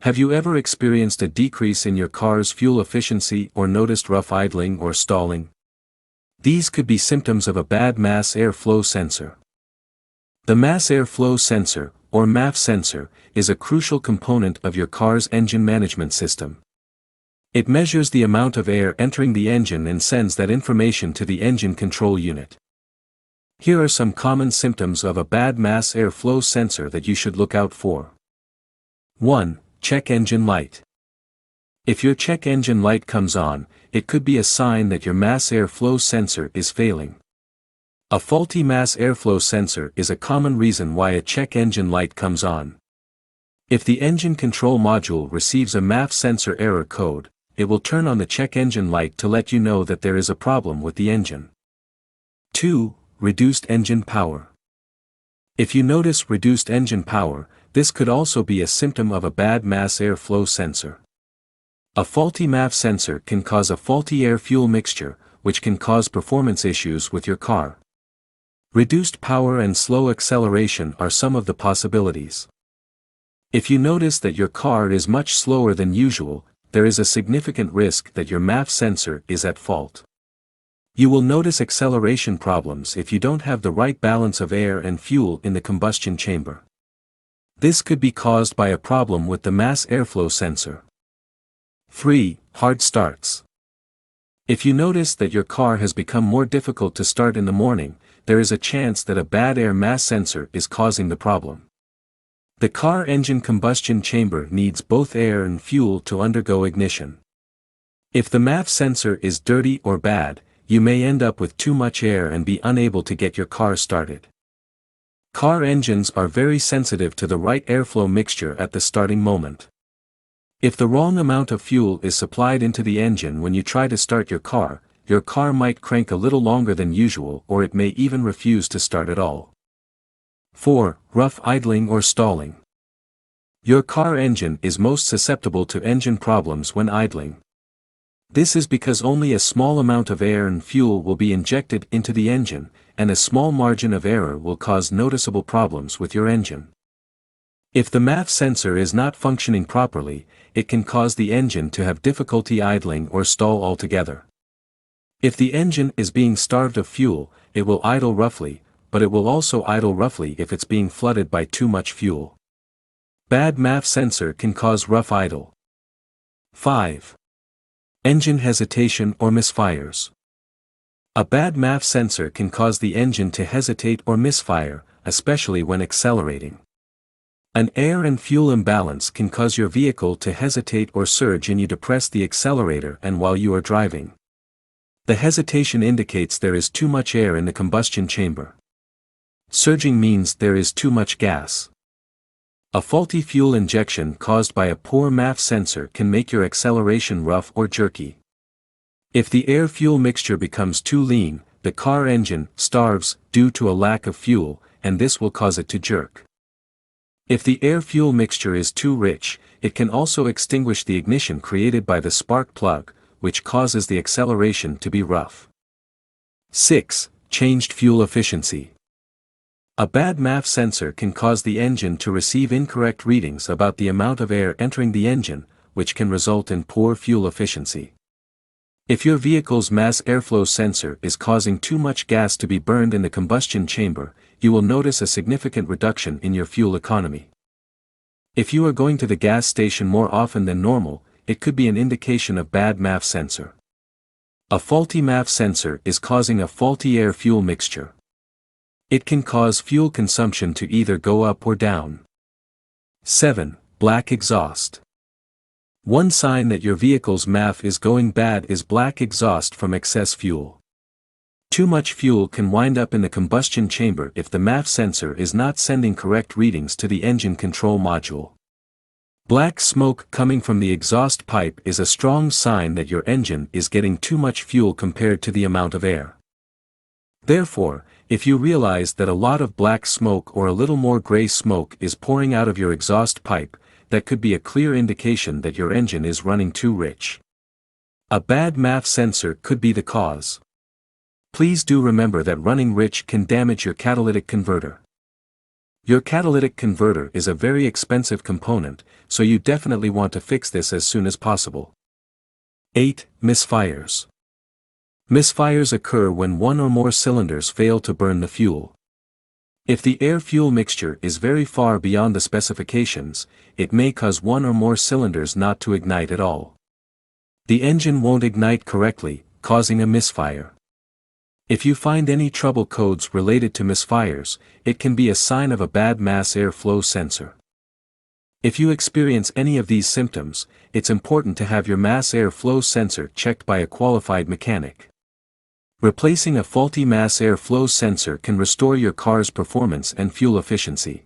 Have you ever experienced a decrease in your car's fuel efficiency or noticed rough idling or stalling? These could be symptoms of a bad mass airflow sensor. The mass airflow sensor, or MAF sensor, is a crucial component of your car's engine management system. It measures the amount of air entering the engine and sends that information to the engine control unit. Here are some common symptoms of a bad mass airflow sensor that you should look out for. 1. Check engine light. If your check engine light comes on, it could be a sign that your mass airflow sensor is failing. A faulty mass airflow sensor is a common reason why a check engine light comes on. If the engine control module receives a MAF sensor error code, it will turn on the check engine light to let you know that there is a problem with the engine. 2. Reduced engine power. If you notice reduced engine power, this could also be a symptom of a bad mass airflow sensor. A faulty MAF sensor can cause a faulty air-fuel mixture, which can cause performance issues with your car. Reduced power and slow acceleration are some of the possibilities. If you notice that your car is much slower than usual, there is a significant risk that your MAF sensor is at fault. You will notice acceleration problems if you don't have the right balance of air and fuel in the combustion chamber. This could be caused by a problem with the mass airflow sensor. 3. Hard starts. If you notice that your car has become more difficult to start in the morning, there is a chance that a bad air mass sensor is causing the problem. The car engine combustion chamber needs both air and fuel to undergo ignition. If the MAF sensor is dirty or bad, you may end up with too much air and be unable to get your car started. Car engines are very sensitive to the right airflow mixture at the starting moment. If the wrong amount of fuel is supplied into the engine when you try to start your car might crank a little longer than usual, or it may even refuse to start at all. 4. Rough idling or stalling. Your car engine is most susceptible to engine problems when idling. This is because only a small amount of air and fuel will be injected into the engine, and a small margin of error will cause noticeable problems with your engine. If the MAF sensor is not functioning properly, it can cause the engine to have difficulty idling or stall altogether. If the engine is being starved of fuel, it will idle roughly, but it will also idle roughly if it's being flooded by too much fuel. Bad MAF sensor can cause rough idle. 5. Engine hesitation or misfires. A bad MAF sensor can cause the engine to hesitate or misfire, especially when accelerating. An air and fuel imbalance can cause your vehicle to hesitate or surge and you depress the accelerator and while you are driving. The hesitation indicates there is too much air in the combustion chamber. Surging means there is too much gas. A faulty fuel injection caused by a poor MAF sensor can make your acceleration rough or jerky. If the air-fuel mixture becomes too lean, the car engine starves due to a lack of fuel, and this will cause it to jerk. If the air-fuel mixture is too rich, it can also extinguish the ignition created by the spark plug, which causes the acceleration to be rough. 6. Changed fuel efficiency. A bad MAF sensor can cause the engine to receive incorrect readings about the amount of air entering the engine, which can result in poor fuel efficiency. If your vehicle's mass airflow sensor is causing too much gas to be burned in the combustion chamber, you will notice a significant reduction in your fuel economy. If you are going to the gas station more often than normal, it could be an indication of bad MAF sensor. A faulty MAF sensor is causing a faulty air-fuel mixture. It can cause fuel consumption to either go up or down. 7. Black exhaust. One sign that your vehicle's MAF is going bad is black exhaust from excess fuel. Too much fuel can wind up in the combustion chamber if the MAF sensor is not sending correct readings to the engine control module. Black smoke coming from the exhaust pipe is a strong sign that your engine is getting too much fuel compared to the amount of air. Therefore, if you realize that a lot of black smoke or a little more gray smoke is pouring out of your exhaust pipe, that could be a clear indication that your engine is running too rich. A bad MAF sensor could be the cause. Please do remember that running rich can damage your catalytic converter. Your catalytic converter is a very expensive component, so you definitely want to fix this as soon as possible. 8. Misfires. Misfires occur when one or more cylinders fail to burn the fuel. If the air-fuel mixture is very far beyond the specifications, it may cause one or more cylinders not to ignite at all. The engine won't ignite correctly, causing a misfire. If you find any trouble codes related to misfires, it can be a sign of a bad mass airflow sensor. If you experience any of these symptoms, it's important to have your mass airflow sensor checked by a qualified mechanic. Replacing a faulty mass airflow sensor can restore your car's performance and fuel efficiency.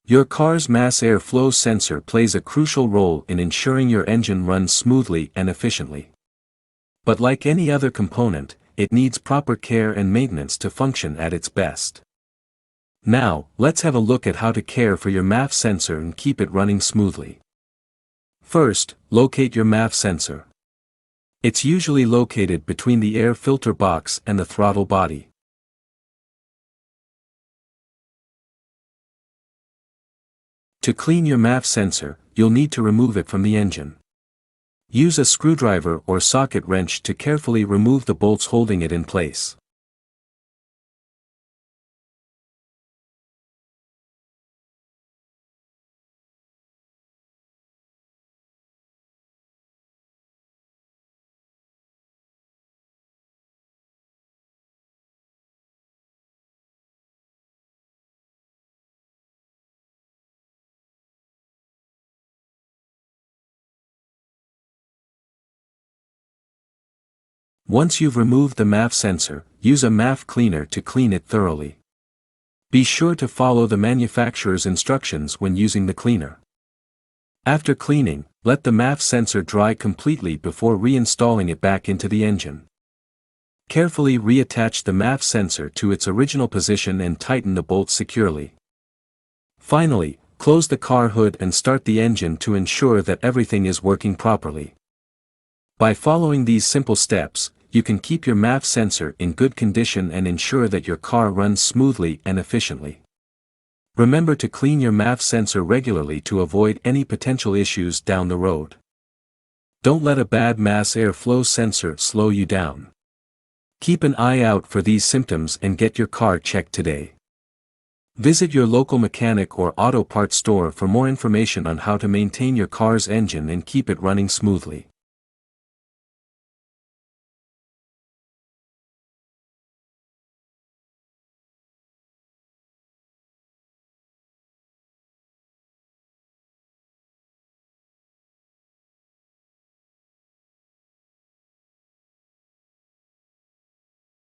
Your car's mass airflow sensor plays a crucial role in ensuring your engine runs smoothly and efficiently. But like any other component, it needs proper care and maintenance to function at its best. Now, let's have a look at how to care for your MAF sensor and keep it running smoothly. First, locate your MAF sensor. It's usually located between the air filter box and the throttle body. To clean your MAF sensor, you'll need to remove it from the engine. Use a screwdriver or socket wrench to carefully remove the bolts holding it in place. Once you've removed the MAF sensor, use a MAF cleaner to clean it thoroughly. Be sure to follow the manufacturer's instructions when using the cleaner. After cleaning, let the MAF sensor dry completely before reinstalling it back into the engine. Carefully reattach the MAF sensor to its original position and tighten the bolts securely. Finally, close the car hood and start the engine to ensure that everything is working properly. By following these simple steps, you can keep your MAF sensor in good condition and ensure that your car runs smoothly and efficiently. Remember to clean your MAF sensor regularly to avoid any potential issues down the road. Don't let a bad mass airflow sensor slow you down. Keep an eye out for these symptoms and get your car checked today. Visit your local mechanic or auto parts store for more information on how to maintain your car's engine and keep it running smoothly.